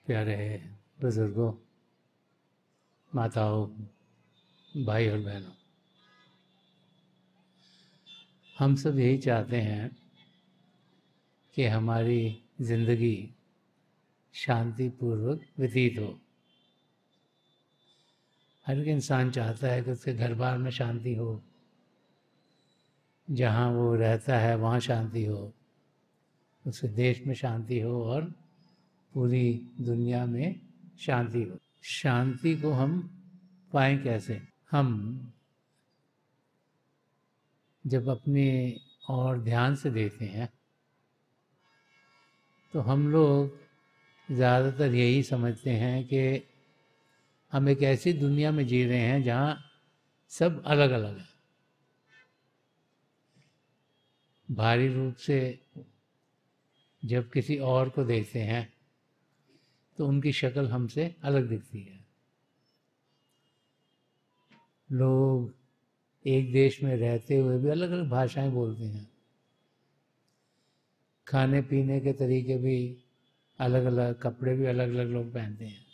प्यारे बुजुर्गों, माताओं, भाई और बहनों, हम सब यही चाहते हैं कि हमारी ज़िंदगी शांतिपूर्वक व्यतीत हो। हर एक इंसान चाहता है कि उसके घर बार में शांति हो, जहाँ वो रहता है वहाँ शांति हो, उसके देश में शांति हो और पूरी दुनिया में शांति हो। शांति को हम पाएं कैसे? हम जब अपने और ध्यान से देखते हैं तो हम लोग ज़्यादातर यही समझते हैं कि हम एक ऐसी दुनिया में जी रहे हैं जहाँ सब अलग अलग है। भारी रूप से जब किसी और को देखते हैं तो उनकी शक्ल हमसे अलग दिखती है। लोग एक देश में रहते हुए भी अलग अलग भाषाएं बोलते हैं, खाने पीने के तरीके भी अलग अलग, कपड़े भी अलग अलग लोग पहनते हैं।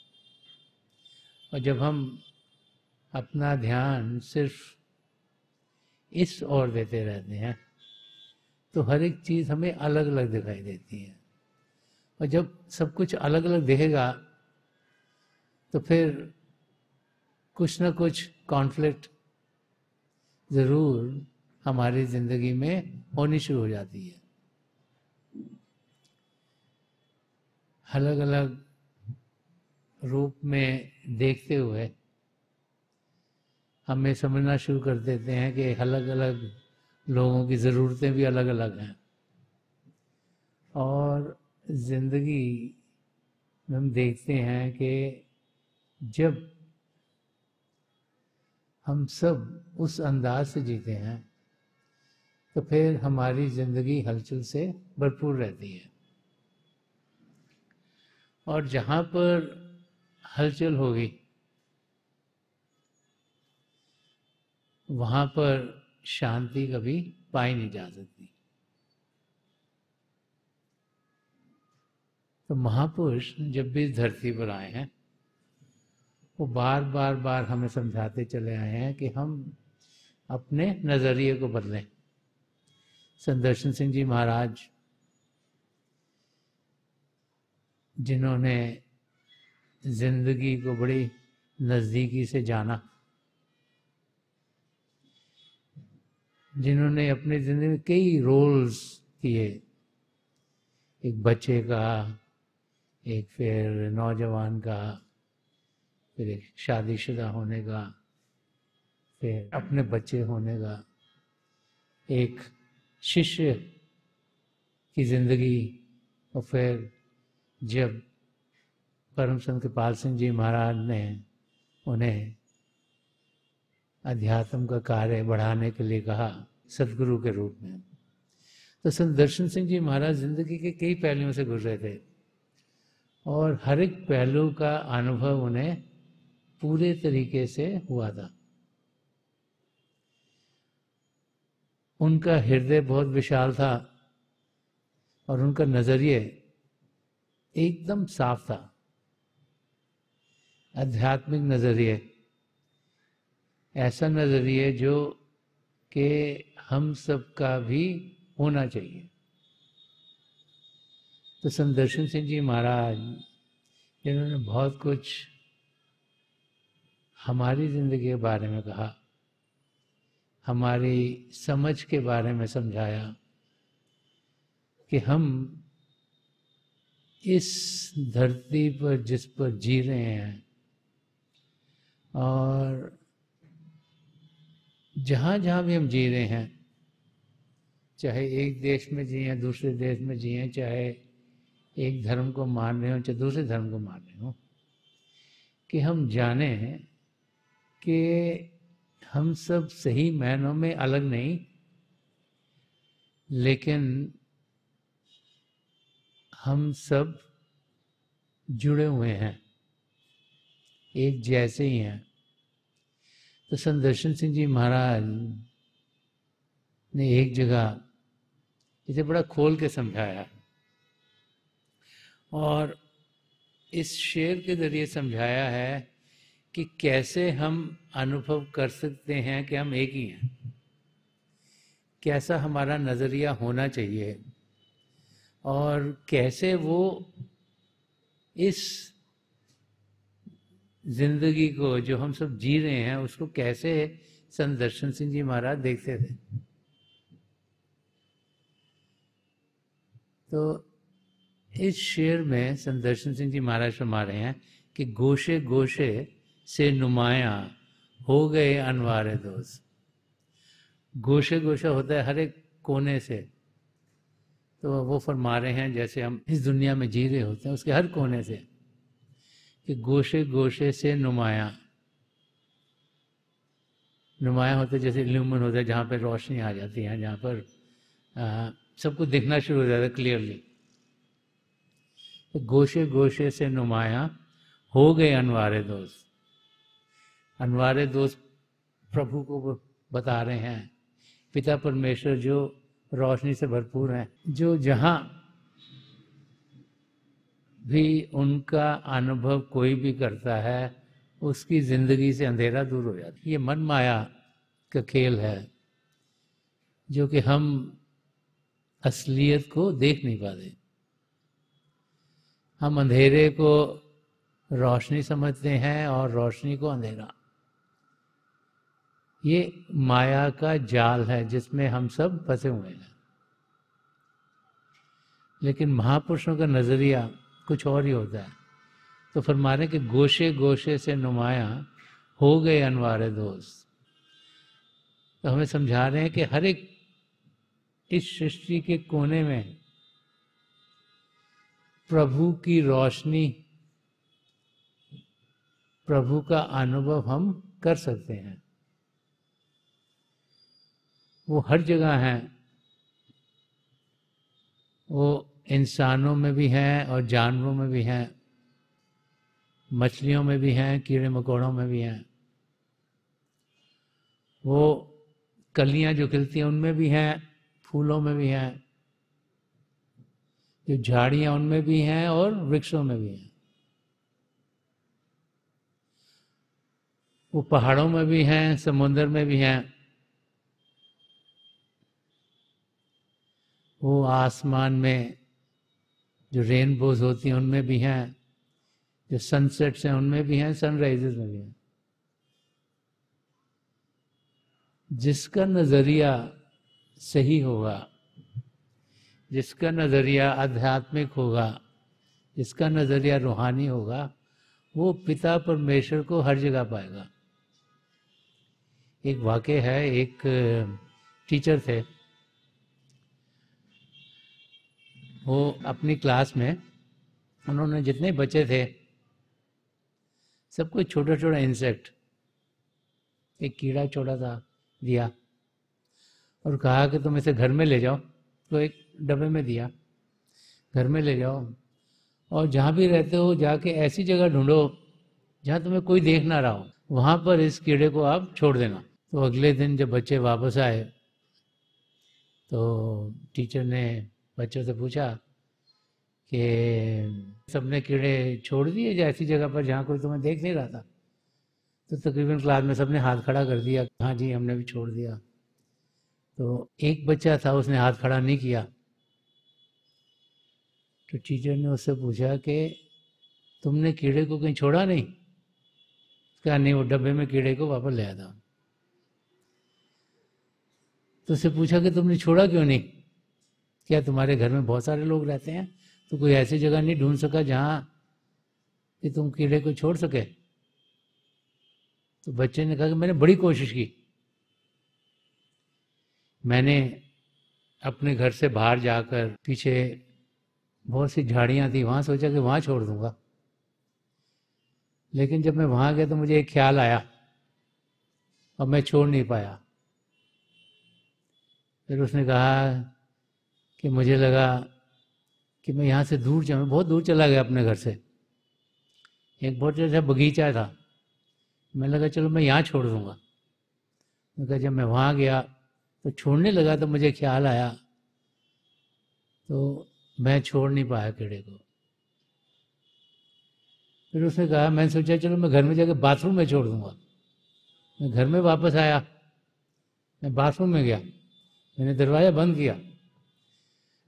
और जब हम अपना ध्यान सिर्फ इस ओर देते रहते हैं तो हर एक चीज़ हमें अलग अलग दिखाई देती है। और जब सब कुछ अलग अलग दिखेगा तो फिर कुछ ना कुछ कॉन्फ्लिक्ट ज़रूर हमारी ज़िंदगी में होनी शुरू हो जाती है। अलग अलग रूप में देखते हुए हमें समझना शुरू कर देते हैं कि अलग अलग लोगों की ज़रूरतें भी अलग अलग हैं। और ज़िंदगी में हम देखते हैं कि जब हम सब उस अंदाज से जीते हैं तो फिर हमारी ज़िंदगी हलचल से भरपूर रहती है। और जहाँ पर हलचल होगी वहाँ पर शांति कभी पाई नहीं जा सकती। तो महापुरुष जब भी इस धरती पर आए हैं वो बार बार बार हमें समझाते चले आए हैं कि हम अपने नज़रिए को बदलें। संदर्शन सिंह जी महाराज, जिन्होंने जिंदगी को बड़ी नज़दीकी से जाना, जिन्होंने अपनी ज़िंदगी में कई रोल्स किए, एक बच्चे का, एक फिर नौजवान का, फिर एक शादीशुदा होने का, फिर अपने बच्चे होने का, एक शिष्य की ज़िंदगी, और फिर जब परम संत कृपाल सिंह जी महाराज ने उन्हें अध्यात्म का कार्य बढ़ाने के लिए कहा सदगुरु के रूप में, तो संत दर्शन सिंह जी महाराज जिंदगी के कई पहलुओं से गुजरे थे और हर एक पहलू का अनुभव उन्हें पूरे तरीके से हुआ था। उनका हृदय बहुत विशाल था और उनका नजरिए एकदम साफ था, आध्यात्मिक नजरिए, ऐसा नजरिए जो कि हम सब का भी होना चाहिए। तो संत दर्शन सिंह जी महाराज, जिन्होंने बहुत कुछ हमारी जिंदगी के बारे में कहा, हमारी समझ के बारे में समझाया कि हम इस धरती पर जिस पर जी रहे हैं और जहाँ जहाँ भी हम जी रहे हैं, चाहे एक देश में जिए, दूसरे देश में जिए, चाहे एक धर्म को मान रहे हो चाहे दूसरे धर्म को मान रहे हो, कि हम जाने कि हम सब सही मायनों में अलग नहीं, लेकिन हम सब जुड़े हुए हैं, एक जैसे ही हैं। तो संत दर्शन सिंह जी महाराज ने एक जगह इसे बड़ा खोल के समझाया और इस शेर के जरिए समझाया है कि कैसे हम अनुभव कर सकते हैं कि हम एक ही हैं, कैसा हमारा नज़रिया होना चाहिए और कैसे वो इस जिंदगी को जो हम सब जी रहे हैं उसको कैसे संत दर्शन सिंह जी महाराज देखते थे। तो इस शेर में संत दर्शन सिंह जी महाराज फरमा रहे हैं कि गोशे गोशे से नुमाया हो गए अनवारे दोस्त। गोशे गोशा होता है हर एक कोने से, तो वो फरमा रहे हैं जैसे हम इस दुनिया में जी रहे होते हैं उसके हर कोने से कि गोशे गोशे से नुमाया। नुमाया होता है जैसे इल्यूमन होता है, जहाँ पर रोशनी आ जाती है, जहाँ पर सबको दिखना शुरू हो जाता है क्लियरली। तो गोशे गोशे से नुमाया हो गए अनवारे दोस्त। अनवारे दोस्त प्रभु को बता रहे हैं, पिता परमेश्वर जो रोशनी से भरपूर हैं, जो जहाँ भी उनका अनुभव कोई भी करता है उसकी जिंदगी से अंधेरा दूर हो जाता है। ये मन माया का खेल है जो कि हम असलियत को देख नहीं पाते। हम अंधेरे को रोशनी समझते हैं और रोशनी को अंधेरा। ये माया का जाल है जिसमें हम सब फंसे हुए हैं। लेकिन महापुरुषों का नजरिया कुछ और ही होता है। तो फरमा रहे कि गोशे गोशे से नुमाया हो गए अनवारे दोस्त। तो हमें समझा रहे हैं कि हर एक इस सृष्टि के कोने में प्रभु की रोशनी, प्रभु का अनुभव हम कर सकते हैं। वो हर जगह हैं, वो इंसानों में भी हैं और जानवरों में भी हैं, मछलियों में भी हैं, कीड़े मकोड़ों में भी हैं। वो कलियां जो खिलती हैं उनमें भी हैं, फूलों में भी हैं, जो झाड़ियां उनमें भी हैं और वृक्षों में भी हैं। वो पहाड़ों में भी हैं, समुद्र में भी हैं, वो आसमान में जो रेनबोज होती हैं उनमें भी हैं, जो सनसेट्स हैं उनमें भी हैं, सनराइजेस में भी हैं। जिसका नजरिया सही होगा, जिसका नजरिया आध्यात्मिक होगा, जिसका नजरिया रूहानी होगा, वो पिता परमेश्वर को हर जगह पाएगा। एक वाक़या है, एक टीचर थे, वो अपनी क्लास में उन्होंने जितने बच्चे थे सबको छोटा छोटा इंसेक्ट, एक कीड़ा छोटा सा दिया और कहा कि तुम इसे घर में ले जाओ। तो एक डब्बे में दिया, घर में ले जाओ और जहाँ भी रहते हो जाके ऐसी जगह ढूंढो जहाँ तुम्हें कोई देख ना रहा हो, वहाँ पर इस कीड़े को आप छोड़ देना। तो अगले दिन जब बच्चे वापस आए तो टीचर ने बच्चों से पूछा कि सबने कीड़े छोड़ दिए जो ऐसी जगह पर जहाँ कोई तुम्हें देख नहीं रहा था? तो तकरीबन क्लास में सबने हाथ खड़ा कर दिया, हाँ जी हमने भी छोड़ दिया। तो एक बच्चा था उसने हाथ खड़ा नहीं किया। तो टीचर ने उससे पूछा कि तुमने कीड़े को कहीं छोड़ा नहीं? क्या नहीं, वो डब्बे में कीड़े को वापस ले आया था। तो उससे पूछा कि तुमने छोड़ा क्यों नहीं? क्या तुम्हारे घर में बहुत सारे लोग रहते हैं तो कोई ऐसी जगह नहीं ढूंढ सका जहाँ कि तुम कीड़े को छोड़ सके? तो बच्चे ने कहा कि मैंने बड़ी कोशिश की, मैंने अपने घर से बाहर जाकर पीछे बहुत सी झाड़ियाँ थी वहाँ सोचा कि वहाँ छोड़ दूंगा, लेकिन जब मैं वहाँ गया तो मुझे एक ख्याल आया और मैं छोड़ नहीं पाया। फिर उसने कहा कि मुझे लगा कि मैं यहाँ से दूर जाऊँ, बहुत दूर चला गया अपने घर से, एक बहुत अच्छा बगीचा था, मैं लगा चलो मैं यहाँ छोड़ दूंगा। मैं जब मैं वहाँ गया तो छोड़ने लगा तो मुझे ख्याल आया, तो मैं छोड़ नहीं पाया कीड़े को। फिर उसने कहा, मैंने सोचा चलो मैं घर में जाकर बाथरूम में छोड़ दूंगा। मैं घर में वापस आया, मैं बाथरूम में गया, मैंने दरवाज़ा बंद किया।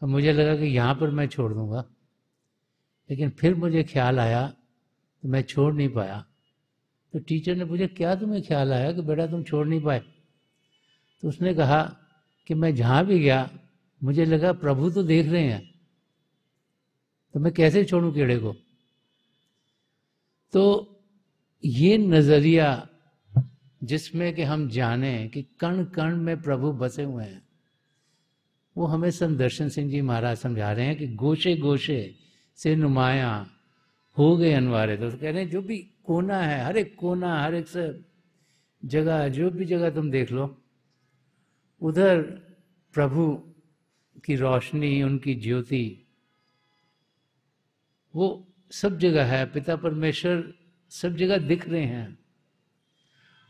अब मुझे लगा कि यहाँ पर मैं छोड़ दूंगा, लेकिन फिर मुझे ख्याल आया तो मैं छोड़ नहीं पाया। तो टीचर ने पूछा, क्या तुम्हें ख्याल आया कि बेटा तुम छोड़ नहीं पाए? तो उसने कहा कि मैं जहाँ भी गया मुझे लगा प्रभु तो देख रहे हैं, तो मैं कैसे छोड़ूं कीड़े को। तो ये नज़रिया जिसमें कि हम जाने कि कण कण में प्रभु बसे हुए हैं, वो हमें संत दर्शन सिंह जी महाराज समझा रहे हैं कि गोशे गोशे से नुमाया हो गए अनवारे। तो कह रहे हैं जो भी कोना है, हर एक कोना, हर एक से जगह, जो भी जगह तुम देख लो, उधर प्रभु की रोशनी, उनकी ज्योति वो सब जगह है। पिता परमेश्वर सब जगह दिख रहे हैं।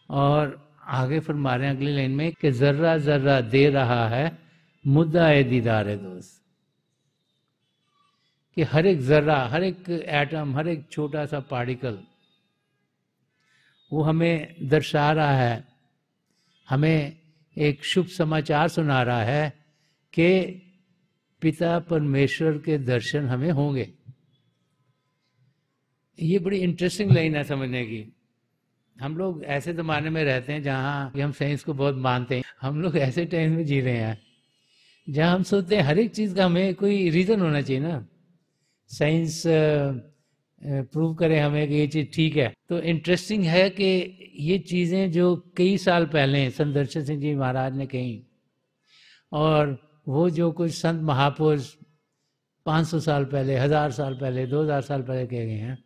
और आगे फरमा रहे हैं अगली लाइन में कि जर्रा जर्रा दे रहा है मुद्दा ए दीदार दोस्त, कि हर एक जर्रा, हर एक एटम, हर एक छोटा सा पार्टिकल वो हमें दर्शा रहा है, हमें एक शुभ समाचार सुना रहा है कि पिता परमेश्वर के दर्शन हमें होंगे। ये बड़ी इंटरेस्टिंग लाइन है समझने की। हम लोग ऐसे ज़माने में रहते हैं जहाँ हम साइंस को बहुत मानते हैं। हम लोग ऐसे टाइम में जी रहे हैं जहाँ हम सोचते हैं हर एक चीज़ का हमें कोई रीज़न होना चाहिए ना, साइंस प्रूव करे हमें कि ये चीज़ ठीक है। तो इंटरेस्टिंग है कि ये चीज़ें जो कई साल पहले संत दर्शन सिंह जी महाराज ने कही, और वो जो कुछ संत महापुरुष 500 साल पहले, 1000 साल पहले, 2000 साल पहले कह गए हैं,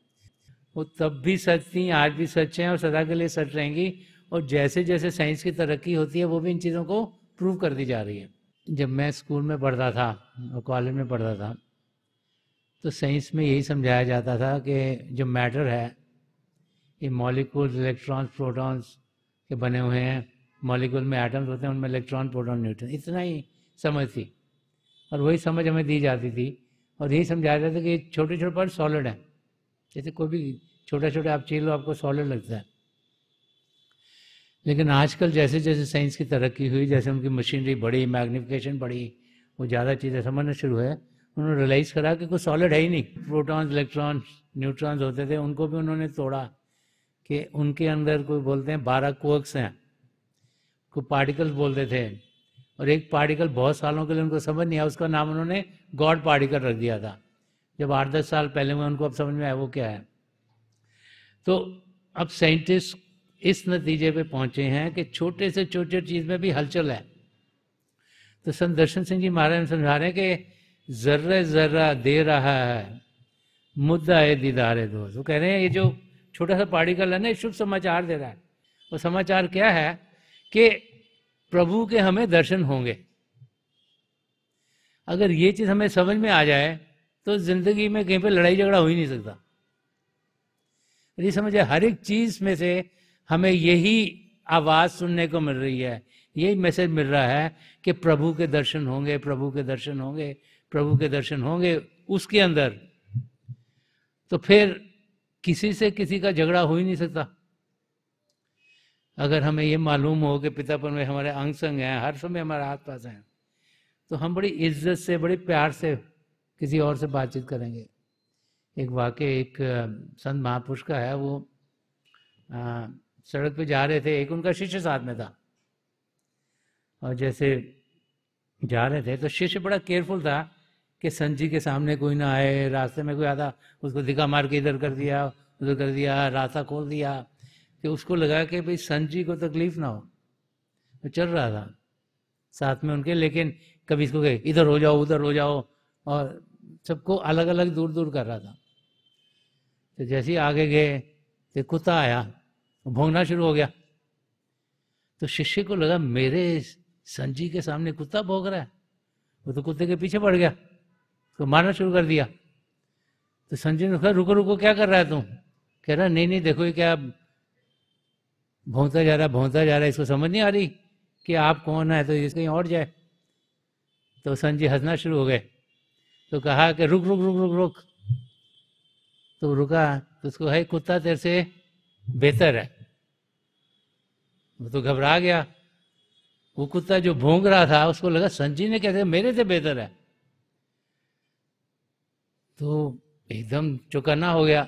वो तब भी सच थी, आज भी सच हैं और सदा के लिए सच रहेंगी। और जैसे जैसे साइंस की तरक्की होती है वो भी इन चीज़ों को प्रूव कर दी जा रही है। जब मैं स्कूल में पढ़ता था और कॉलेज में पढ़ता था तो साइंस में यही समझाया जाता था कि जो मैटर है ये मॉलिक्यूल्स, इलेक्ट्रॉन्स, प्रोटॉन्स के बने हुए हैं। मॉलिक्यूल में एटम्स होते हैं, उनमें इलेक्ट्रॉन, प्रोटॉन, न्यूट्रॉन, इतना ही समझ थी। और वही समझ हमें दी जाती थी और यही समझाया जाता था कि छोटे छोटे पार्ट सॉलिड हैं। जैसे कोई भी छोटा छोटा आप चीज़ लो आपको सॉलिड लगता है। लेकिन आजकल जैसे जैसे साइंस की तरक्की हुई, जैसे उनकी मशीनरी बढ़ी, मैग्नीफिकेशन बढ़ी, वो ज़्यादा चीज़ें समझना शुरू है, उन्होंने रियलाइज़ करा कि कुछ सॉलिड है ही नहीं। प्रोटॉन्स, इलेक्ट्रॉन्स, न्यूट्रॉन्स होते थे, उनको भी उन्होंने तोड़ा कि उनके अंदर कोई बोलते हैं 12 क्वार्क्स हैं, कोई पार्टिकल्स बोलते थे। और एक पार्टिकल बहुत सालों के लिए उनको समझ नहीं आया, उसका नाम उन्होंने गॉड पार्टिकल रख दिया था। जब 8-10 साल पहले में उनको अब समझ में आया वो क्या है। तो अब साइंटिस्ट इस नतीजे पे पहुंचे हैं कि छोटे से छोटे चीज़ में भी हलचल है। तो संत दर्शन सिंह जी महाराज समझा रहे हैं कि जर्रा जर्रा दे रहा है मुद्दा है दीदारे दोस्त। वो कह रहे हैं ये जो छोटा सा पार्टिकल है ना, शुभ समाचार दे रहा है। वो समाचार क्या है कि प्रभु के हमें दर्शन होंगे। अगर ये चीज़ हमें समझ में आ जाए तो जिंदगी में कहीं पे लड़ाई झगड़ा हो ही नहीं सकता। ये समझे, हर एक चीज़ में से हमें यही आवाज़ सुनने को मिल रही है, यही मैसेज मिल रहा है कि प्रभु के दर्शन होंगे, प्रभु के दर्शन होंगे, प्रभु के दर्शन होंगे। उसके अंदर तो फिर किसी से किसी का झगड़ा हो ही नहीं सकता। अगर हमें ये मालूम हो कि पिता परमेश्वर हमारे अंग संग हैं, हर समय हमारे आस पास हैं, तो हम बड़ी इज्जत से, बड़े प्यार से किसी और से बातचीत करेंगे। एक वाक्य एक संत महापुरुष का है, वो सड़क पे जा रहे थे, एक उनका शिष्य साथ में था, और जैसे जा रहे थे तो शिष्य बड़ा केयरफुल था कि संत जी के सामने कोई ना आए, रास्ते में कोई आता उसको धिक्का मार के इधर कर दिया, उधर कर दिया, रास्ता खोल दिया, कि उसको लगा कि भाई संत जी को तकलीफ ना हो। तो चल रहा था साथ में उनके, लेकिन कभी इसको कहे इधर हो जाओ, उधर हो जाओ, और सबको अलग अलग दूर दूर कर रहा था। तो जैसे ही आगे गए तो कुत्ता आया, भौंकना शुरू हो गया। तो शिष्य को लगा मेरे संत जी के सामने कुत्ता भौंक रहा है, वो तो कुत्ते के पीछे पड़ गया, तो मारना शुरू कर दिया। तो संत जी ने कहा रुको रुको, क्या कर रहा है तुम? कह रहा नहीं नहीं देखो ये क्या भौंकता जा रहा है, भौंकता जा रहा है, इसको समझ नहीं आ रही कि आप कौन है, तो ये कहीं और जाए। तो संत जी हंसना शुरू हो गए। तो कहा कि रुक रुक रुक रुक रुक, तो रुका, तो उसको है कुत्ता तेरे से बेहतर है। वो तो घबरा गया। वो कुत्ता जो भौंक रहा था उसको लगा संजय ने कहते मेरे से बेहतर है, तो एकदम चौकन्ना हो गया।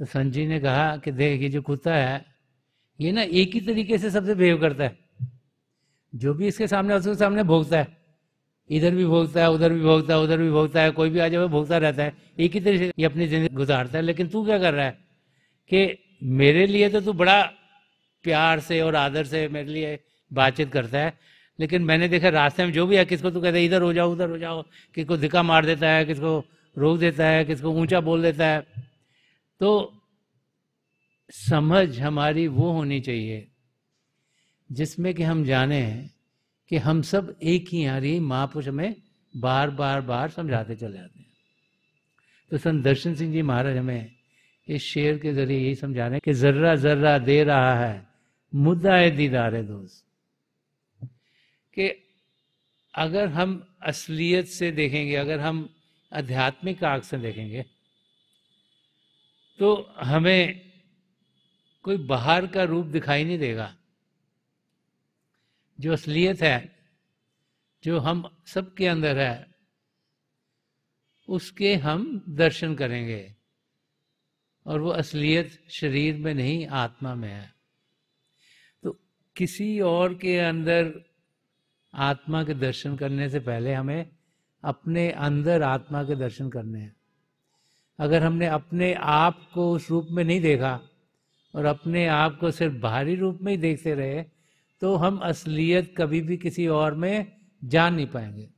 तो संजय ने कहा कि देख ये जो कुत्ता है ये ना एक ही तरीके से सबसे बिहेव करता है, जो भी इसके सामने उसके सामने भोगता है, इधर भी भोगता है, उधर भी भोगता है, उधर भी भोगता है, कोई भी आ जाए भोगता रहता है, एक ही तरीके से ये अपनी जिंदगी गुजारता है। लेकिन तू क्या कर रहा है कि मेरे लिए तो तू बड़ा प्यार से और आदर से मेरे लिए बातचीत करता है, लेकिन मैंने देखा रास्ते में जो भी है किसको तू कहता है इधर हो जाओ उधर हो जाओ, किसको धिक्का मार देता है, किसको रोक देता है, किसको ऊंचा बोल देता है। तो समझ हमारी वो होनी चाहिए जिसमें कि हम जाने कि हम सब एक ही हैं, यही महापुरुष हमें बार बार बार समझाते चले जाते हैं। तो संत दर्शन सिंह जी महाराज हमें इस शेर के जरिए यही समझा रहे हैं कि जर्रा जर्रा दे रहा है मुद्दा है दीदारे दोस्त, कि अगर हम असलियत से देखेंगे, अगर हम आध्यात्मिक आंख से देखेंगे, तो हमें कोई बाहर का रूप दिखाई नहीं देगा। जो असलियत है, जो हम सबके अंदर है, उसके हम दर्शन करेंगे, और वो असलियत शरीर में नहीं आत्मा में है। तो किसी और के अंदर आत्मा के दर्शन करने से पहले हमें अपने अंदर आत्मा के दर्शन करने हैं। अगर हमने अपने आप को उस रूप में नहीं देखा और अपने आप को सिर्फ बाहरी रूप में ही देखते रहे, तो हम असलियत कभी भी किसी और में जान नहीं पाएंगे।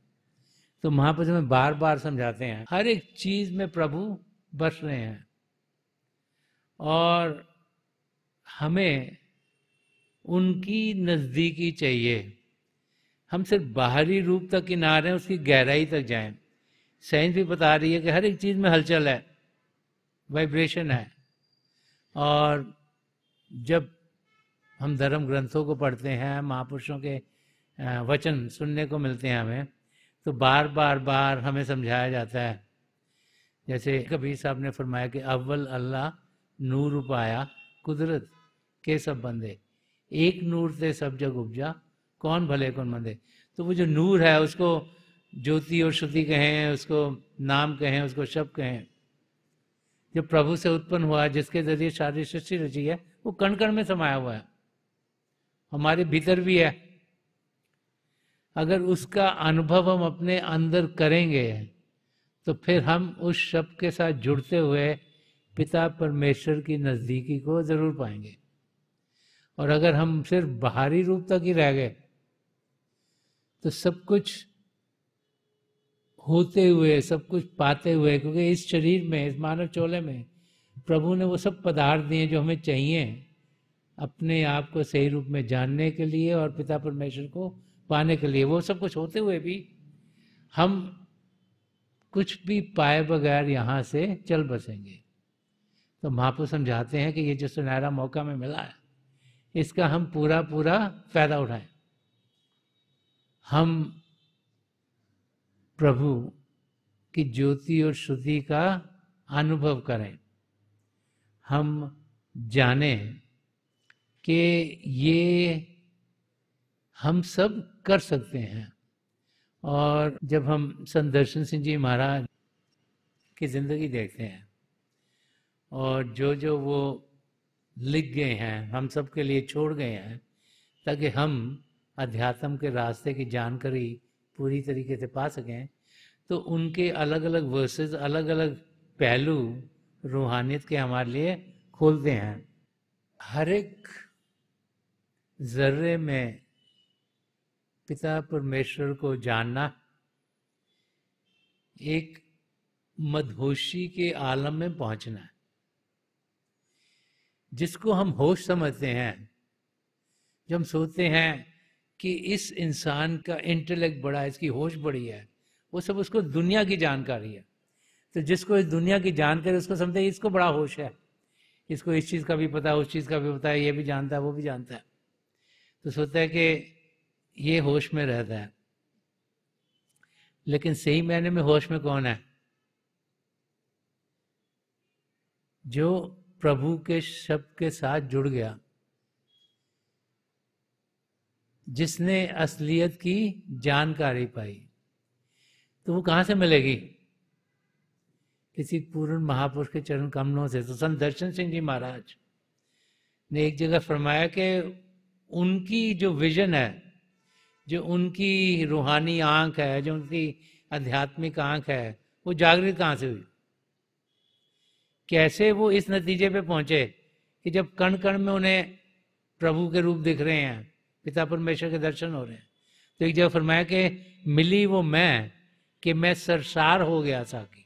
तो महापुरुष में बार बार समझाते हैं हर एक चीज में प्रभु बस रहे हैं, और हमें उनकी नजदीकी चाहिए। हम सिर्फ बाहरी रूप तक ही ना रहें, उसकी गहराई तक जाएं। साइंस भी बता रही है कि हर एक चीज में हलचल है, वाइब्रेशन है। और जब हम धर्म ग्रंथों को पढ़ते हैं, महापुरुषों के वचन सुनने को मिलते हैं हमें, तो बार बार बार हमें समझाया जाता है। जैसे कबीर साहब ने फरमाया कि अव्वल अल्लाह नूर उपाया कुदरत के सब बंदे, एक नूर से सब जग उपजा कौन भले कौन मंदे। तो वो जो नूर है उसको ज्योति और श्रुति कहें, उसको नाम कहें, उसको शब्द कहें, जो प्रभु से उत्पन्न हुआ, जिसके जरिए सारी सृष्टि रची है, वो कण कण में समाया हुआ है, हमारे भीतर भी है। अगर उसका अनुभव हम अपने अंदर करेंगे तो फिर हम उस शब्द के साथ जुड़ते हुए पिता परमेश्वर की नजदीकी को जरूर पाएंगे। और अगर हम सिर्फ बाहरी रूप तक ही रह गए तो सब कुछ होते हुए, सब कुछ पाते हुए, क्योंकि इस शरीर में, इस मानव चोले में प्रभु ने वो सब पदार्थ दिए जो हमें चाहिए अपने आप को सही रूप में जानने के लिए और पिता परमेश्वर को पाने के लिए। वो सब कुछ होते हुए भी हम कुछ भी पाए बगैर यहाँ से चल बसेंगे। तो महापुरुष समझाते हैं कि ये जो सुनहरा मौका में मिला है, इसका हम पूरा पूरा फायदा उठाएं। हम प्रभु की ज्योति और श्रुति का अनुभव करें, हम जाने कि ये हम सब कर सकते हैं। और जब हम संत दर्शन सिंह जी महाराज की जिंदगी देखते हैं और जो जो वो लिख गए हैं, हम सब के लिए छोड़ गए हैं, ताकि हम अध्यात्म के रास्ते की जानकारी पूरी तरीके से पा सकें, तो उनके अलग अलग वर्सेस, अलग अलग पहलू रूहानियत के हमारे लिए खोलते हैं। हर एक जर्रे में पिता परमेश्वर को जानना एक मदहोशी के आलम में पहुंचना है, जिसको हम होश समझते हैं। जब हम सोचते हैं कि इस इंसान का इंटेलेक्ट बड़ा है, इसकी होश बड़ी है, वो सब उसको दुनिया की जानकारी है। तो जिसको इस दुनिया की जानकारी, उसको समझते हैं इसको बड़ा होश है, इसको इस चीज़ का भी पता है, उस चीज़ का भी पता है, ये भी जानता है, वो भी जानता है। तो सोचता है कि ये होश में रहता है। लेकिन सही मायने में होश में कौन है? जो प्रभु के शब्द के साथ जुड़ गया, जिसने असलियत की जानकारी पाई, तो वो कहाँ से मिलेगी? किसी पूर्ण महापुरुष के चरण कमलों से। तो संत दर्शन सिंह जी महाराज ने एक जगह फरमाया कि उनकी जो विजन है, जो उनकी रूहानी आंख है, जो उनकी आध्यात्मिक आंख है, वो जागृत कहाँ से हुई? कैसे वो इस नतीजे पे पहुंचे कि जब कण कण में उन्हें प्रभु के रूप दिख रहे हैं, पिता परमेश्वर के दर्शन हो रहे हैं, तो एक जगह फरमाया कि मिली वो मैं कि मैं सरसार हो गया साकी।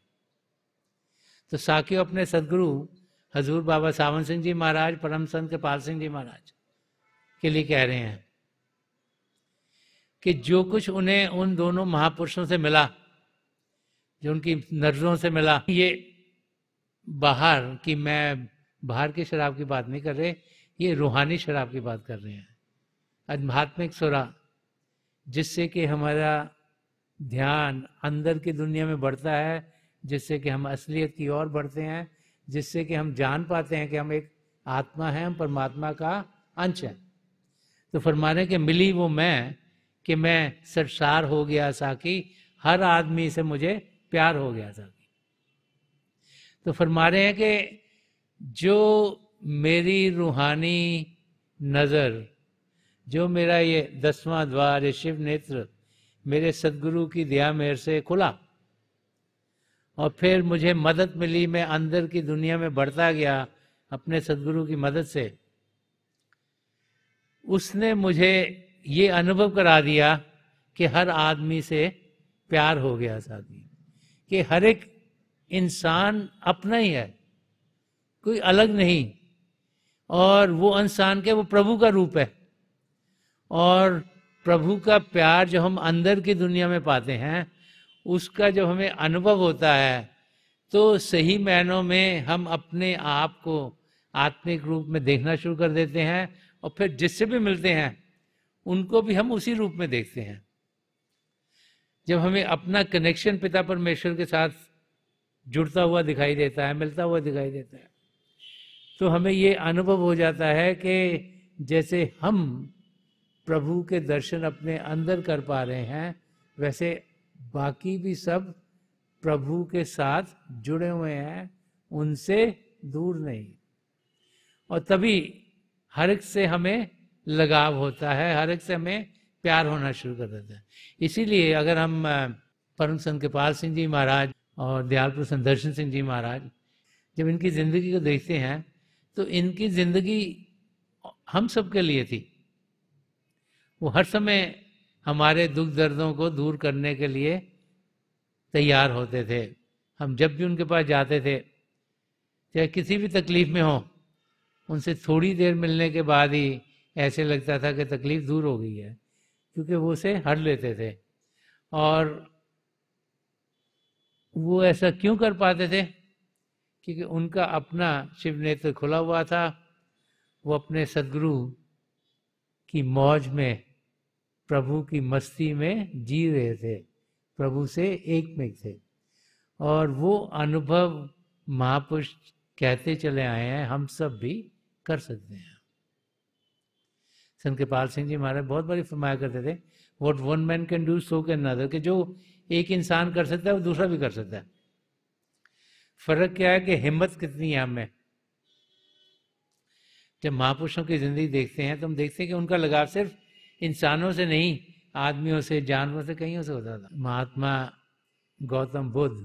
तो साकी अपने सदगुरु हजूर बाबा सावन सिंह जी महाराज, परम संत कृपाल सिंह जी महाराज के लिए कह रहे हैं कि जो कुछ उन्हें उन दोनों महापुरुषों से मिला, जो उनकी नजरों से मिला, ये बाहर की, मैं बाहर की शराब की बात नहीं कर रहे, ये रूहानी शराब की बात कर रहे हैं, आध्यात्मिक सुरा, जिससे कि हमारा ध्यान अंदर की दुनिया में बढ़ता है, जिससे कि हम असलियत की ओर बढ़ते हैं, जिससे कि हम जान पाते हैं कि हम एक आत्मा हैं, हम परमात्मा का अंश हैं। तो फरमाने के मिली वो मैं कि मैं सरसार हो गया साकी, हर आदमी से मुझे प्यार हो गया साकी। तो फरमा रहे हैं कि जो मेरी रूहानी नज़र, जो मेरा ये 10वां द्वार, ये शिव नेत्र मेरे सदगुरु की दया मेरे से खुला और फिर मुझे मदद मिली, मैं अंदर की दुनिया में बढ़ता गया अपने सदगुरु की मदद से, उसने मुझे ये अनुभव करा दिया कि हर आदमी से प्यार हो गया साथी, कि हर एक इंसान अपना ही है, कोई अलग नहीं, और वो इंसान के वो प्रभु का रूप है। और प्रभु का प्यार जो हम अंदर की दुनिया में पाते हैं, उसका जब हमें अनुभव होता है, तो सही मायनों में हम अपने आप को आत्मिक रूप में देखना शुरू कर देते हैं, और फिर जिससे भी मिलते हैं उनको भी हम उसी रूप में देखते हैं। जब हमें अपना कनेक्शन पिता परमेश्वर के साथ जुड़ता हुआ दिखाई देता है, मिलता हुआ दिखाई देता है, तो हमें ये अनुभव हो जाता है कि जैसे हम प्रभु के दर्शन अपने अंदर कर पा रहे हैं, वैसे बाकी भी सब प्रभु के साथ जुड़े हुए हैं, उनसे दूर नहीं। और तभी हर एक से हमें लगाव होता है, हर एक से हमें प्यार होना शुरू कर देता है। इसीलिए अगर हम परम संत कृपाल सिंह जी महाराज और दयालपुर संत दर्शन सिंह जी महाराज, जब इनकी जिंदगी को देखते हैं, तो इनकी जिंदगी हम सब के लिए थी। वो हर समय हमारे दुख दर्दों को दूर करने के लिए तैयार होते थे। हम जब भी उनके पास जाते थे, चाहे किसी भी तकलीफ में हो, उनसे थोड़ी देर मिलने के बाद ही ऐसे लगता था कि तकलीफ दूर हो गई है, क्योंकि वो उसे हर लेते थे। और वो ऐसा क्यों कर पाते थे? क्योंकि उनका अपना शिव नेत्र खुला हुआ था, वो अपने सदगुरु की मौज में, प्रभु की मस्ती में जी रहे थे, प्रभु से एक में थे। और वो अनुभव महापुरुष कहते चले आए हैं, हम सब भी कर सकते हैं। संत कृपाल सिंह जी महाराज बहुत बारी फरमाया करते थे, what one man can do so can another, कि जो एक इंसान कर सकता है वो दूसरा भी कर सकता है। फर्क क्या है कि हिम्मत कितनी है हमें। जब महापुरुषों की जिंदगी देखते हैं तो हम देखते हैं कि उनका लगाव सिर्फ इंसानों से नहीं, आदमियों से, जानवरों से, कईयों से होता था। महात्मा गौतम बुद्ध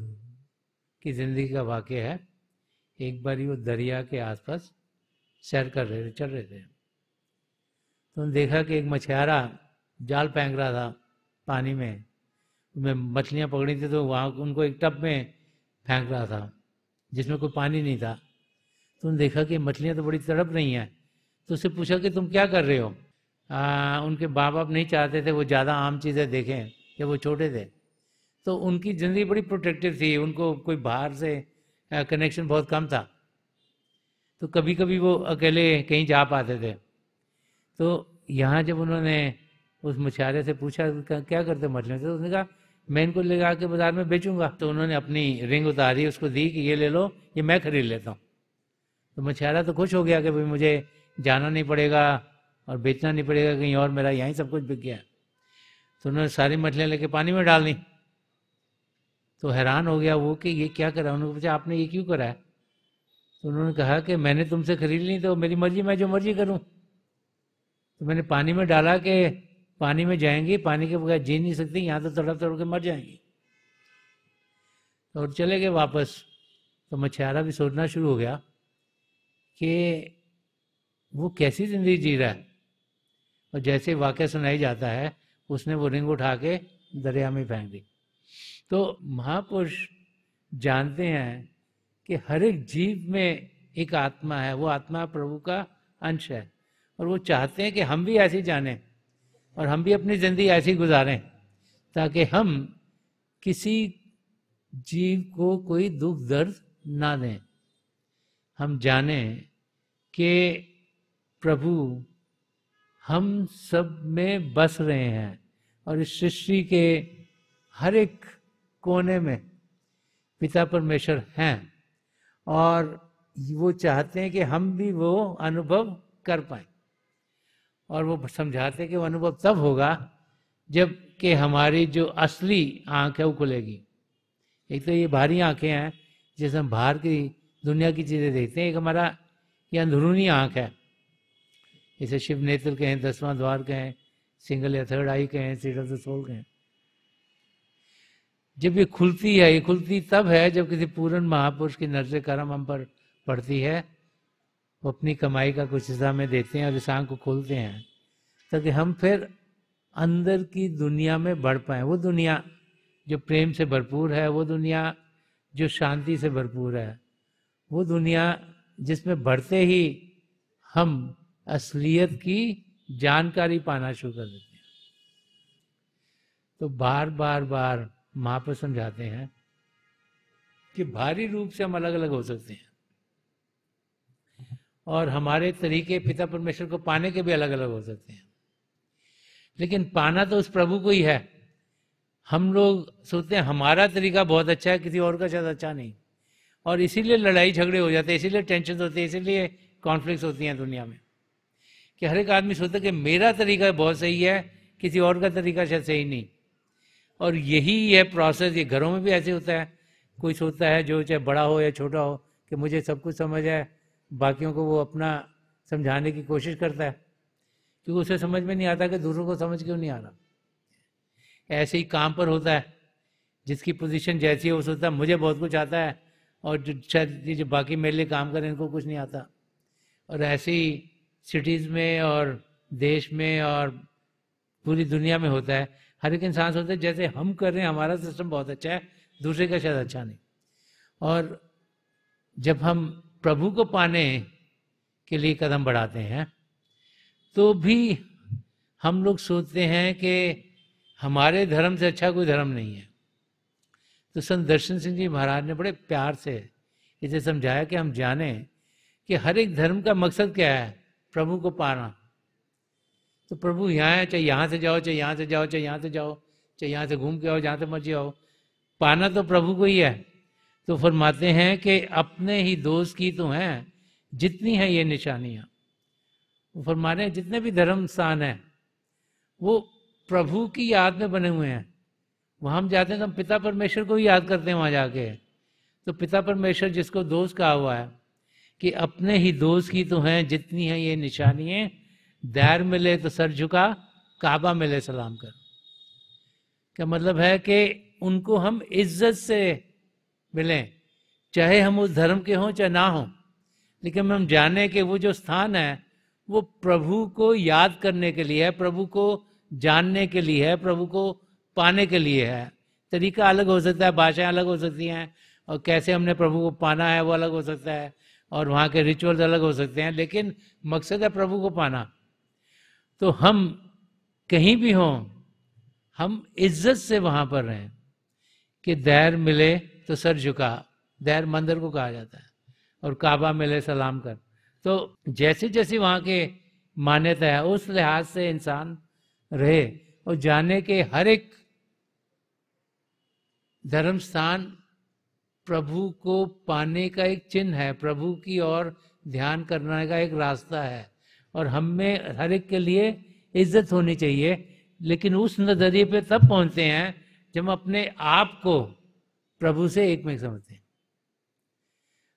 की जिंदगी का वाक़या है। एक बार वो दरिया के आसपास सैर कर रहे थे, चल रहे थे, तो उन्होंने देखा कि एक मछुआरा जाल फेंक रहा था पानी में, उनमें मछलियाँ पकड़ी थी, तो वहाँ उनको एक टब में फेंक रहा था जिसमें कोई पानी नहीं था। तो उन्होंने देखा कि मछलियाँ तो बड़ी तड़प रही हैं, तो उससे पूछा कि तुम क्या कर रहे हो? उनके माँ बाप नहीं चाहते थे वो ज़्यादा आम चीज़ें देखें जब वो छोटे थे, तो उनकी ज़िंदगी बड़ी प्रोटेक्टिव थी, उनको कोई बाहर से कनेक्शन बहुत कम था, तो कभी कभी वो अकेले कहीं जा पाते थे। तो यहाँ जब उन्होंने उस मछुआरे से पूछा क्या करते मछलियों से, तो उसने कहा मैं इनको ले जा के बाज़ार में बेचूंगा। तो उन्होंने अपनी रिंग उतारी, उसको दी कि ये ले लो, ये मैं खरीद लेता हूँ। तो मछुआरा तो खुश हो गया कि भाई मुझे जाना नहीं पड़ेगा और बेचना नहीं पड़ेगा कहीं और, मेरा यहीं सब कुछ बिक गया। तो उन्होंने सारी मछलियाँ लेके पानी में डाल दी। तो हैरान हो गया वो कि ये क्या करा। उन्होंने पूछा आपने ये क्यों करा है? तो उन्होंने कहा कि मैंने तुमसे खरीद ली तो मेरी मर्जी, मैं जो मर्जी करूं। तो मैंने पानी में डाला कि पानी में जाएंगी, पानी के बगैर जी नहीं सकती, यहाँ तो तड़प तड़प के मर जाएंगी। और चले गए वापस। तो मछुआरा भी सोचना शुरू हो गया कि वो कैसी जिंदगी जी रहा है। और जैसे वाक़या सुनाई जाता है, उसने वो रिंग उठा के दरिया में फेंक दी। तो महापुरुष जानते हैं कि हर एक जीव में एक आत्मा है, वो आत्मा प्रभु का अंश है, और वो चाहते हैं कि हम भी ऐसी जानें और हम भी अपनी जिंदगी ऐसी गुजारें ताकि हम किसी जीव को कोई दुख दर्द ना दें। हम जाने कि प्रभु हम सब में बस रहे हैं और इस सृष्टि के हर एक कोने में पिता परमेश्वर हैं, और वो चाहते हैं कि हम भी वो अनुभव कर पाएं। और वो समझाते हैं कि वो अनुभव तब होगा जब कि हमारी जो असली आँख है वो खुलेगी। एक तो ये बाहरी आँखें हैं जिससे हम बाहर की दुनिया की चीज़ें देखते हैं, एक हमारा ये अंदरूनी आँख है, इसे शिव नेत्र कहें, 10वां द्वार कहें, सिंगल या थर्ड आई कहें, सीट ऑफ द सोल कहें। जब ये खुलती है, ये खुलती तब है जब किसी पूर्ण महापुरुष की नजर करम हम पर पड़ती है। वो अपनी कमाई का कुछ हिस्सा में देते हैं और इस आँख को खोलते हैं ताकि हम फिर अंदर की दुनिया में बढ़ पाएं। वो दुनिया जो प्रेम से भरपूर है, वो दुनिया जो शांति से भरपूर है, वो दुनिया जिसमें बढ़ते ही हम असलियत की जानकारी पाना शुरू कर देते हैं। तो बार बार बार महापुरुष समझाते हैं कि भारी रूप से हम अलग अलग हो सकते हैं और हमारे तरीके पिता परमेश्वर को पाने के भी अलग अलग हो सकते हैं, लेकिन पाना तो उस प्रभु को ही है। हम लोग सोचते हैं हमारा तरीका बहुत अच्छा है, किसी और का शायद अच्छा नहीं, और इसीलिए लड़ाई झगड़े हो जाते हैं, इसीलिए टेंशन होती है, इसीलिए कॉन्फ्लिक्ट होती हैं दुनिया में, कि हर एक आदमी सोचता है कि मेरा तरीका बहुत सही है, किसी और का तरीका शायद सही नहीं। और यही है प्रोसेस, ये घरों में भी ऐसे होता है। कोई सोचता है, जो चाहे बड़ा हो या छोटा हो, कि मुझे सब कुछ समझ है, बाकियों को वो अपना समझाने की कोशिश करता है, क्योंकि उसे समझ में नहीं आता कि दूसरों को समझ क्यों नहीं आ रहा। ऐसे ही काम पर होता है, जिसकी पोजीशन जैसी है वो सोचता है मुझे बहुत कुछ आता है, और जो बाकी मेरे लिए काम करें इनको कुछ नहीं आता। और ऐसे ही सिटीज़ में और देश में और पूरी दुनिया में होता है। हर एक इंसान सोचता है जैसे हम कर रहे हैं हमारा सिस्टम बहुत अच्छा है, दूसरे का शायद अच्छा नहीं। और जब हम प्रभु को पाने के लिए कदम बढ़ाते हैं तो भी हम लोग सोचते हैं कि हमारे धर्म से अच्छा कोई धर्म नहीं है। तो संत दर्शन सिंह जी महाराज ने बड़े प्यार से इसे समझाया कि हम जाने कि हर एक धर्म का मकसद क्या है, प्रभु को पाना। तो प्रभु यहाँ है, चाहे यहाँ से जाओ, चाहे यहाँ से जाओ, चाहे यहाँ से जाओ, चाहे यहाँ से घूम के आओ, जहाँ से मर्जी आओ, पाना तो प्रभु को ही है। तो फरमाते हैं कि अपने ही दोस्त की तो हैं जितनी है ये निशानियाँ। वो फरमा रहे हैं जितने भी धर्म स्थान हैं वो प्रभु की याद में बने हुए हैं। वहाँ हम जाते हैं तो हम पिता परमेश्वर को ही याद करते हैं वहाँ जाके। तो पिता परमेश्वर जिसको दोस्त कहा हुआ है कि अपने ही दोस्त की तो हैं जितनी है ये निशानियाँ, दैर मिले तो सर झुका, काबा मिले सलाम कर। क्या मतलब है कि उनको हम इज्जत से मिलें, चाहे हम उस धर्म के हों चाहे ना हों, लेकिन हम जाने कि वो जो स्थान है वो प्रभु को याद करने के लिए है, प्रभु को जानने के लिए है, प्रभु को पाने के लिए है। तरीका अलग हो सकता है, भाषाएं अलग हो सकती हैं, और कैसे हमने प्रभु को पाना है वो अलग हो सकता है, और वहाँ के रिचुअल्स अलग हो सकते हैं, लेकिन मकसद है प्रभु को पाना। तो हम कहीं भी हों हम इज्जत से वहाँ पर रहें कि दैर मिले तो सर झुका, दैर मंदिर को कहा जाता है, और काबा मिले सलाम कर। तो जैसे जैसे वहाँ के मान्यता है उस लिहाज से इंसान रहे और जाने के हर एक धर्म स्थान प्रभु को पाने का एक चिन्ह है, प्रभु की ओर ध्यान करने का एक रास्ता है, और हम में हर एक के लिए इज्जत होनी चाहिए। लेकिन उस नजरिए पे तब पहुंचते हैं जब हम अपने आप को प्रभु से एक में समझते हैं।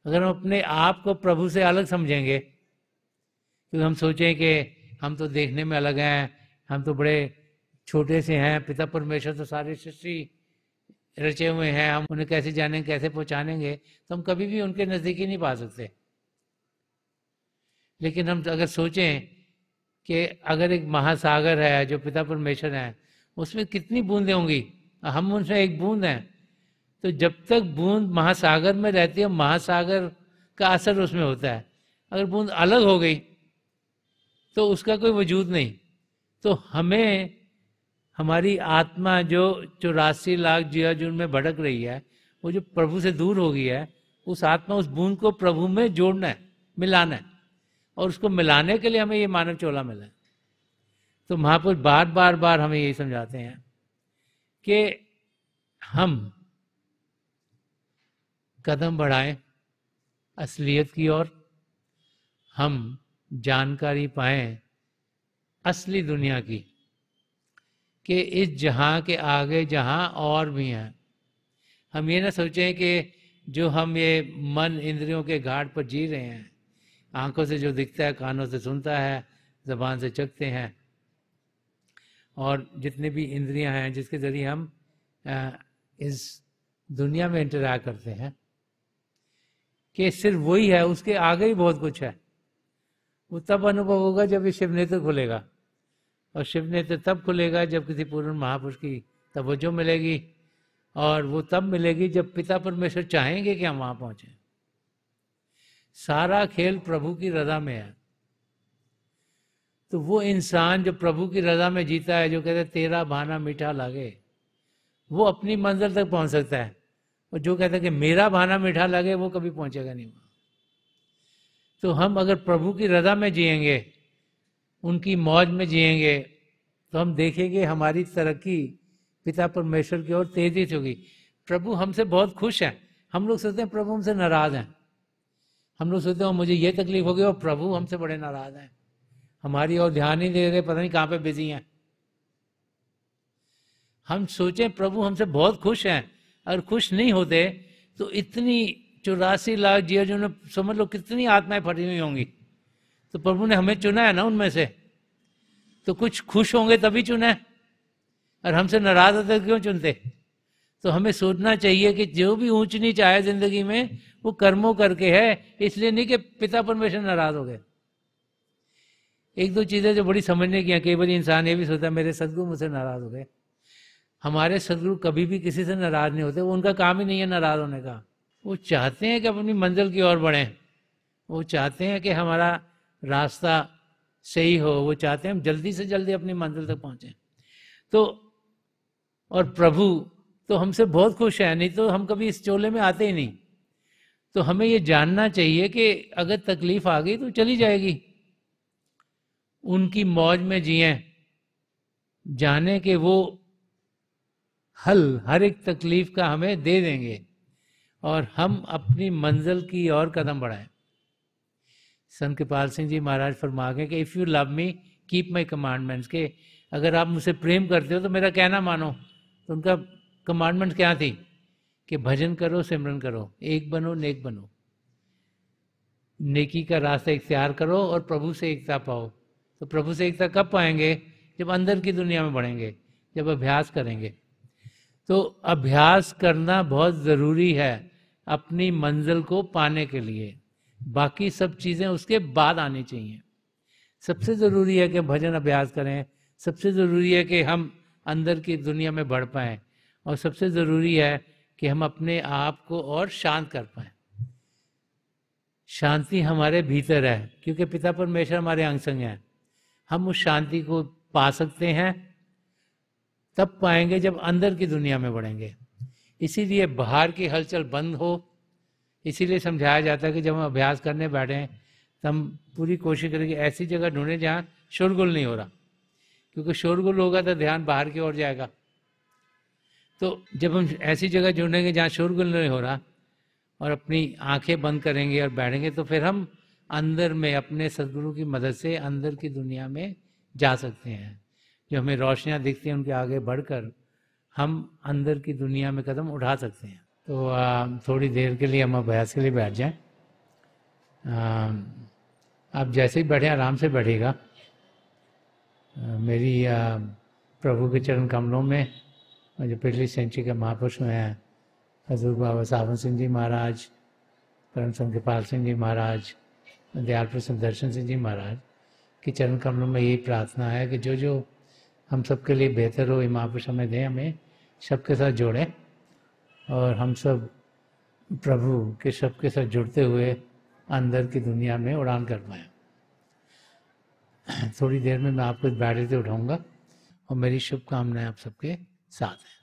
अगर हम अपने आप को प्रभु से अलग समझेंगे, क्योंकि हम सोचें कि हम तो देखने में अलग हैं, हम तो बड़े छोटे से हैं, पिता परमेश्वर तो सारी सृष्टि रचे हुए हैं, हम उन्हें कैसे जानेंगे, कैसे पहचानेंगे, तो हम कभी भी उनके नजदीकी नहीं पा सकते। लेकिन हम अगर सोचें कि अगर एक महासागर है जो पिता परमेश्वर है, उसमें कितनी बूंदें होंगी, हम उनसे एक बूंद हैं, तो जब तक बूंद महासागर में रहती है महासागर का असर उसमें होता है। अगर बूंद अलग हो गई तो उसका कोई वजूद नहीं। तो हमें हमारी आत्मा जो 84 लाख जियाजून में भटक रही है, वो जो प्रभु से दूर हो गई है, उस आत्मा उस बूंद को प्रभु में जोड़ना है, मिलाना है, और उसको मिलाने के लिए हमें ये मानव चोला मिला है। तो महापुरुष बार बार बार हमें यही समझाते हैं कि हम कदम बढ़ाएं असलियत की ओर, हम जानकारी पाएं असली दुनिया की, कि इस जहां के आगे जहां और भी हैं। हम ये ना सोचें कि जो हम ये मन इंद्रियों के घाट पर जी रहे हैं, आंखों से जो दिखता है, कानों से सुनता है, जबान से चखते हैं, और जितने भी इंद्रियां हैं जिसके जरिए हम इस दुनिया में इंटरैक्ट करते हैं, कि सिर्फ वही है, उसके आगे ही बहुत कुछ है। वो तब अनुभव होगा जब ये शिव नेत्र खुलेगा, और शिव नेत्र तब खुलेगा जब किसी पूर्ण महापुरुष की तवज्जो मिलेगी, और वो तब मिलेगी जब पिता परमेश्वर चाहेंगे कि हम वहां पहुंचे। सारा खेल प्रभु की रजा में है। तो वो इंसान जो प्रभु की रजा में जीता है, जो कहते हैं तेरा भाना मीठा लगे, वो अपनी मंजिल तक पहुंच सकता है। और जो कहता है कि मेरा भाना मीठा लगे, वो कभी पहुंचेगा नहीं वहां। तो हम अगर प्रभु की रजा में जिएंगे, उनकी मौज में जिएंगे, तो हम देखेंगे हमारी तरक्की पिता परमेश्वर की ओर तेजी से होगी। प्रभु हमसे बहुत खुश हैं। हम लोग सोचते हैं प्रभु हमसे नाराज हैं। हम लोग सोचते हैं मुझे ये तकलीफ हो गई, और प्रभु हमसे बड़े नाराज हैं, हमारी ओर ध्यान नहीं दे रहे, पता नहीं कहाँ पे बिजी हैं। हम सोचें प्रभु हमसे बहुत खुश हैं, अगर खुश नहीं होते तो इतनी 84 लाख जियाजून ने समझ लो कितनी आत्माएं फटी हुई होंगी। तो प्रभु ने हमें चुना है ना उनमें से, तो कुछ खुश होंगे तभी चुना है, और हमसे नाराज होते क्यों चुनते। तो हमें सोचना चाहिए कि जो भी ऊंच नीच आया जिंदगी में, वो कर्मों करके है, इसलिए नहीं कि पिता परमेश्वर नाराज हो गए। एक दो चीजें जो बड़ी समझने की हैं, कई बार इंसान ये भी सोचता है मेरे सदगुरु मुझसे नाराज हो गए। हमारे सदगुरु कभी भी किसी से नाराज नहीं होते, वो उनका काम ही नहीं है नाराज होने का। वो चाहते हैं कि अपनी मंजिल की ओर बढ़ें, वो चाहते हैं कि हमारा रास्ता सही हो, वो चाहते हैं हम जल्दी से जल्दी अपनी मंजिल तक पहुंचे। तो और प्रभु तो हमसे बहुत खुश है, नहीं तो हम कभी इस चोले में आते ही नहीं। तो हमें ये जानना चाहिए कि अगर तकलीफ आ गई तो चली जाएगी, उनकी मौज में जिए, जाने कि वो हल हर एक तकलीफ का हमें दे देंगे, और हम अपनी मंजिल की ओर कदम बढ़ाएं। संत कृपाल सिंह जी महाराज फरमा गए कि if you love me keep my commandments, के अगर आप मुझसे प्रेम करते हो तो मेरा कहना मानो। तो उनका कमांडमेंट क्या थी कि भजन करो, सिमरन करो, एक बनो, नेक बनो, नेकी का रास्ता इख्तियार करो, और प्रभु से एकता पाओ। तो प्रभु से एकता कब पाएंगे? जब अंदर की दुनिया में बढ़ेंगे, जब अभ्यास करेंगे। तो अभ्यास करना बहुत ज़रूरी है अपनी मंजिल को पाने के लिए। बाकी सब चीज़ें उसके बाद आनी चाहिए। सबसे ज़रूरी है कि भजन अभ्यास करें, सबसे ज़रूरी है कि हम अंदर की दुनिया में बढ़ पाएं, और सबसे ज़रूरी है कि हम अपने आप को और शांत कर पाएं। शांति हमारे भीतर है, क्योंकि पिता परमेश्वर हमारे अंग संग हैं। हम उस शांति को पा सकते हैं तब पाएंगे जब अंदर की दुनिया में बढ़ेंगे। इसीलिए बाहर की हलचल बंद हो, इसीलिए समझाया जाता है कि जब हम अभ्यास करने बैठें तो हम पूरी कोशिश करें कि ऐसी जगह ढूंढें जहाँ शोरगुल नहीं हो रहा, क्योंकि शोरगुल होगा तो ध्यान बाहर की ओर जाएगा। तो जब हम ऐसी जगह ढूंढेंगे जहाँ शोरगुल नहीं हो रहा, और अपनी आंखें बंद करेंगे और बैठेंगे तो फिर हम अंदर में अपने सदगुरु की मदद से अंदर की दुनिया में जा सकते हैं। जो हमें रोशनियाँ दिखती हैं उनके आगे बढ़कर हम अंदर की दुनिया में कदम उठा सकते हैं। तो थोड़ी देर के लिए हम अभ्यास के लिए बैठ जाएं। आप जैसे ही बैठे आराम से बैठिएगा। मेरी प्रभु के चरण कमलों में जो पिछली सेंचुरी के महापुरुष में हैं हजूर बाबा सावन सिंह जी महाराज, परम संत कृपाल सिंह जी महाराज, दयाल प्रसन्न दर्शन सिंह जी महाराज की चरण कमलों में यही प्रार्थना है कि जो जो हम सबके लिए बेहतर हो ये महापुरुष हमें दें, हमें सबके साथ जोड़ें और हम सब प्रभु के सबके साथ जुड़ते हुए अंदर की दुनिया में उड़ान कर पाएँ। थोड़ी देर में मैं आपको बैटरी से उठाऊंगा और मेरी शुभकामनाएं आप सबके साथ हैं।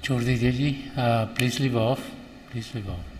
छोड़ दीजिए जी, please leave off, please leave of.